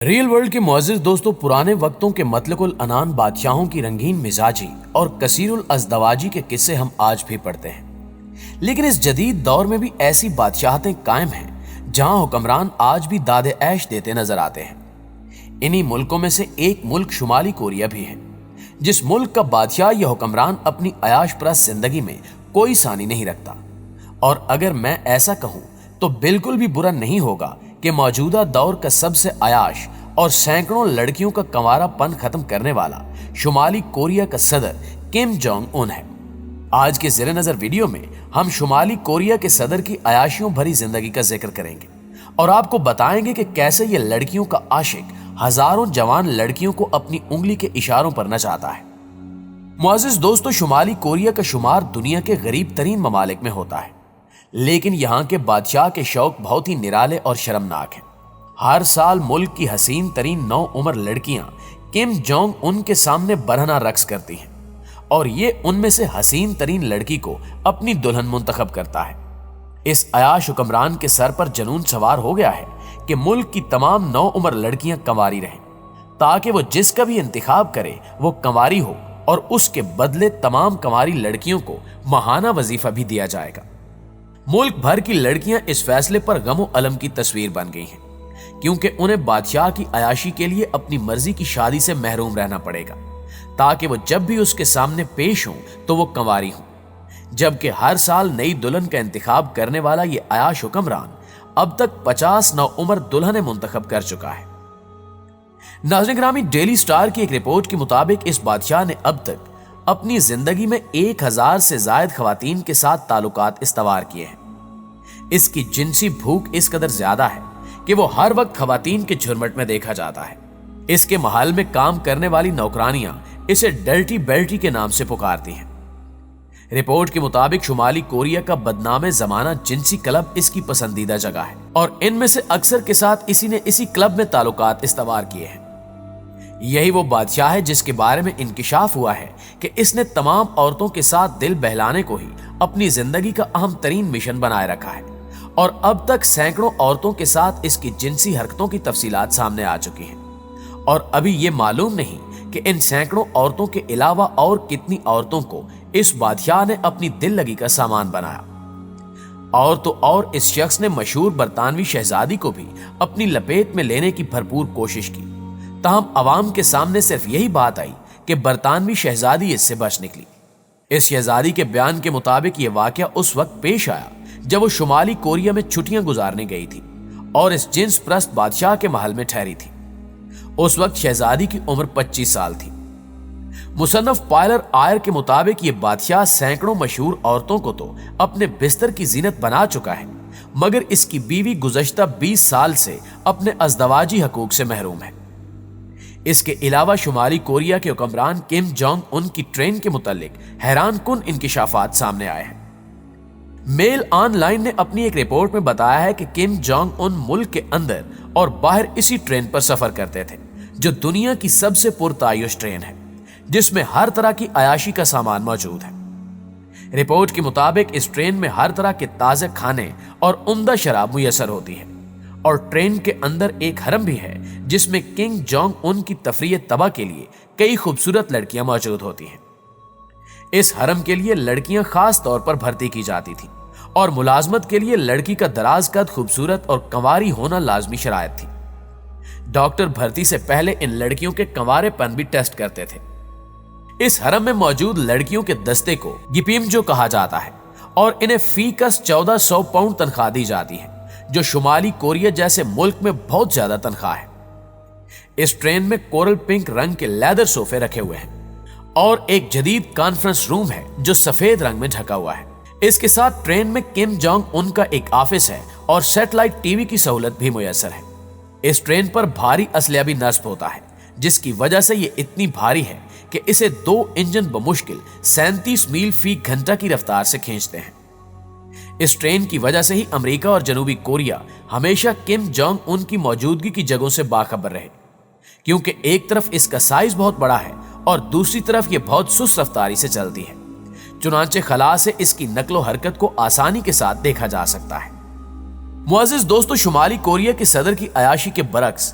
Rail world کے معزز دوستوں، پرانے وقتوں کے مطلق العنان بادشاہوں کی رنگین مزاجی اور کثیر الازدواجی کے قصے ہم آج بھی پڑھتے ہیں، لیکن اس جدید دور میں بھی ایسی بادشاہتیں قائم ہیں جہاں حکمران آج بھی داد عیش دیتے نظر آتے ہیں۔ انہی ملکوں میں سے ایک ملک شمالی کوریا بھی ہے، جس ملک کا بادشاہ یا حکمران اپنی عیاش پرست زندگی میں کوئی ثانی نہیں رکھتا، اور اگر میں ایسا کہوں تو بالکل بھی برا نہیں ہوگا کہ موجودہ دور کا سب سے عیاش اور سینکڑوں لڑکیوں کا کنوارا پن ختم کرنے والا شمالی کوریا کا صدر کم جونگ ان ہے۔ آج کے زیر نظر ویڈیو میں ہم شمالی کوریا کے صدر کی عیاشیوں بھری زندگی کا ذکر کریں گے اور آپ کو بتائیں گے کہ کیسے یہ لڑکیوں کا عاشق ہزاروں جوان لڑکیوں کو اپنی انگلی کے اشاروں پر نچاتا ہے۔ معزز دوستو، شمالی کوریا کا شمار دنیا کے غریب ترین ممالک میں ہوتا ہے، لیکن یہاں کے بادشاہ کے شوق بہت ہی نرالے اور شرمناک ہیں۔ ہر سال ملک کی حسین ترین نو عمر لڑکیاں کم جونگ ان کے سامنے برہنہ رقص کرتی ہیں، اور یہ ان میں سے حسین ترین لڑکی کو اپنی دلہن منتخب کرتا ہے۔ اس عیاش حکمران کے سر پر جنون سوار ہو گیا ہے کہ ملک کی تمام نو عمر لڑکیاں کنواری رہیں، تاکہ وہ جس کا بھی انتخاب کرے وہ کنواری ہو، اور اس کے بدلے تمام کنواری لڑکیوں کو ماہانہ وظیفہ بھی دیا جائے گا۔ ملک بھر کی لڑکیاں اس فیصلے پر غم و الم کی تصویر بن گئی ہیں، کیونکہ انہیں بادشاہ کی عیاشی کے لیے اپنی مرضی کی شادی سے محروم رہنا پڑے گا، تاکہ وہ جب بھی اس کے سامنے پیش ہوں تو وہ کنواری ہوں، جبکہ ہر سال نئی دلہن کا انتخاب کرنے والا یہ عیاش حکمران اب تک 50 نو عمر دلہنیں منتخب کر چکا ہے۔ ناظرین گرامی، ڈیلی سٹار کی ایک رپورٹ کے مطابق اس بادشاہ نے اب تک اپنی زندگی میں 1000 سے زائد خواتین کے ساتھ تعلقات استوار کیے ہیں۔ اس کی جنسی بھوک اس قدر زیادہ ہے کہ وہ ہر وقت خواتین کے جھرمٹ میں دیکھا جاتا ہے۔ اس کے محل میں کام کرنے والی نوکرانیاں اسے ڈرٹی بیلٹی کے نام سے پکارتی ہیں۔ رپورٹ کے مطابق شمالی کوریا کا بدنام زمانہ جنسی کلب اس کی پسندیدہ جگہ ہے، اور ان میں سے اکثر کے ساتھ اسی نے اسی کلب میں تعلقات استوار کیے ہیں۔ یہی وہ بادشاہ ہے جس کے بارے میں انکشاف ہوا ہے کہ اس نے تمام عورتوں کے ساتھ دل بہلانے کو ہی اپنی زندگی کا اہم ترین مشن بنائے رکھا ہے، اور اب تک سینکڑوں عورتوں کے ساتھ اس کی جنسی حرکتوں کی تفصیلات سامنے آ چکی ہیں، اور ابھی یہ معلوم نہیں کہ ان سینکڑوں عورتوں کے علاوہ اور کتنی عورتوں کو اس بادشاہ نے اپنی دل لگی کا سامان بنایا۔ اور تو اور اس شخص نے مشہور برطانوی شہزادی کو بھی اپنی لپیٹ میں لینے کی بھرپور کوشش کی، تاہم عوام کے سامنے صرف یہی بات آئی کہ برطانوی شہزادی اس سے بچ نکلی۔ اس شہزادی کے بیان کے مطابق یہ واقعہ اس وقت پیش آیا جب وہ شمالی کوریا میں چھٹیاں گزارنے گئی تھی اور اس جنس پرست بادشاہ کے محل میں ٹھہری تھی۔ اس وقت شہزادی کی عمر 25 سال تھی۔ مصنف پائلر آئر کے مطابق یہ بادشاہ سینکڑوں مشہور عورتوں کو تو اپنے بستر کی زینت بنا چکا ہے، مگر اس کی بیوی گزشتہ 20 سال سے اپنے ازدواجی حقوق سے محروم ہے۔ اس کے علاوہ شمالی کوریا کے حکمران کم جونگ ان کی ٹرین کے متعلق حیران کن انکشافات سامنے آئے ہیں۔ میل آن لائن نے اپنی ایک رپورٹ میں بتایا ہے کہ کم جونگ ان ملک کے اندر اور باہر اسی ٹرین پر سفر کرتے تھے، جو دنیا کی سب سے پرتعیش ٹرین ہے، جس میں ہر طرح کی عیاشی کا سامان موجود ہے۔ رپورٹ کے مطابق اس ٹرین میں ہر طرح کے تازہ کھانے اور عمدہ شراب میسر ہوتی ہے، اور ٹرین کے اندر ایک حرم بھی ہے جس میں کنگ جونگ ان کی تفریح طبع کے لیے کئی خوبصورت لڑکیاں موجود ہوتی ہیں۔ اس حرم کے لیے لڑکیاں خاص طور پر بھرتی کی جاتی تھیں، اور ملازمت کے لیے لڑکی کا دراز قد، خوبصورت اور کنواری ہونا لازمی شرائط تھی۔ ڈاکٹر بھرتی سے پہلے ان لڑکیوں کے کنوارے پن بھی ٹیسٹ کرتے تھے۔ اس حرم میں موجود لڑکیوں کے دستے کو گپیم جو کہا جاتا ہے، اور انہیں فی کس 1400 پاؤنڈ تنخواہ دی جاتی ہے، جو شمالی کوریا جیسے ملک میں بہت زیادہ تنخواہ ہے۔ اس ٹرین میں کورل پنک رنگ کے لیدر صوفے رکھے ہوئے ہیں، اور ایک جدید کانفرنس روم ہے جو سفید رنگ میں ڈھکا ہوا ہے۔ اس کے ساتھ ٹرین میں کم جونگ ان کا ایک آفس ہے، اور سیٹلائٹ ٹی وی کی سہولت بھی میسر ہے۔ اس ٹرین پر بھاری اسلحہ بھی نصب ہوتا ہے، جس کی وجہ سے یہ اتنی بھاری ہے کہ اسے 2 انجن بمشکل 37 میل فی گھنٹہ کی رفتار سے کھینچتے ہیں۔ اس ٹرین کی وجہ سے ہی امریکہ اور جنوبی کوریا ہمیشہ کم جونگ ان کی موجودگی کی جگہوں سے باخبر رہے، کیونکہ ایک طرف اس کا سائز بہت بڑا ہے اور دوسری طرف یہ بہت سست رفتاری سے چلتی ہے، چنانچہ خلا سے اس کی نقل و حرکت کو آسانی کے ساتھ دیکھا جا سکتا ہے۔ معزز دوستو، شمالی کوریا کے صدر کی عیاشی کے برعکس